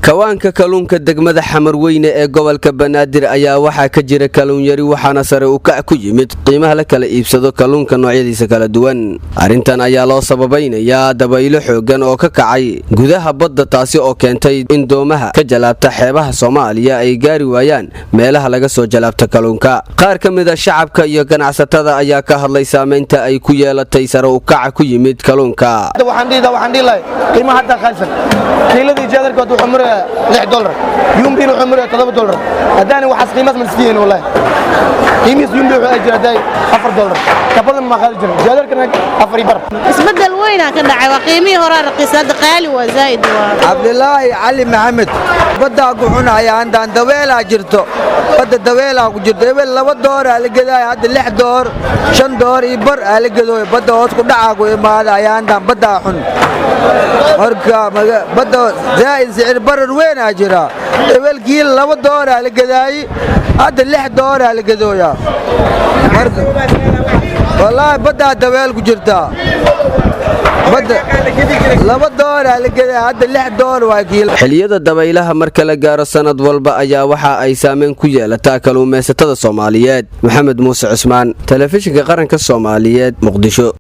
kawaanka kalluunka degmada Xamarweyne ee gobolka Banaadir ayaa waxaa ka jira kalluun yari waxaana sare u kac ku yimid qiimaha la kala iibsado kalluunka noocyadiisa kala duwan. Arintan ayaa loo sababaynayaa dabaylo xoogan oo ka kacay gudaha badda taasi oo keentay in doomaha ka jalaabta xeebaha Soomaaliya ay gaari waayaan meelaha laga soo jalaabta kalluunka. Qaar ka mid ah shacabka iyo ganacsatada ayaa ka hadlay saameynta ay ku yeelatay sare u kac ku yimid kalluunka. waxaan dhilahay qiimaha hadda qaalisan kiiladii jeedarkood wuxuu maraa $6 yumbiin wuxuu maraa $7 hadaan waxaas qiimaas ma siiyeen wallahi qiimihiis yumbi wuxuu ajiraday $4 ka badan ma qaali jirin jeedarkana $4 isbedel weyn ka dhacay waa qiimihii hore raqiisada qaali waa zaid waa Abdullaahi Ali Maxamed badda ku cunaya andaan daweela jirto badda daweela ku jirto ebel $2 la gaday hadda $6 $5 iyo bar la gaday badda hoos ku dhaca ku imaada ayaan badda xun marka badda zaid sicir barar weyn jira ebel kiil $2 la gaday hadda $6 la gadooya marka wallahi badda daweel ku jirta badda $2 la gaday hadda $6 waa kiil. Xilliyada dabaylaha marka la gaaro sanad walba ayaa waxa ay saameyn ku yeelataa kalluumaysatada Soomaaliyeed. Maxamed Muuse Cusmaan, Telefishinka Qaranka Soomaaliyeed, Muqdisho.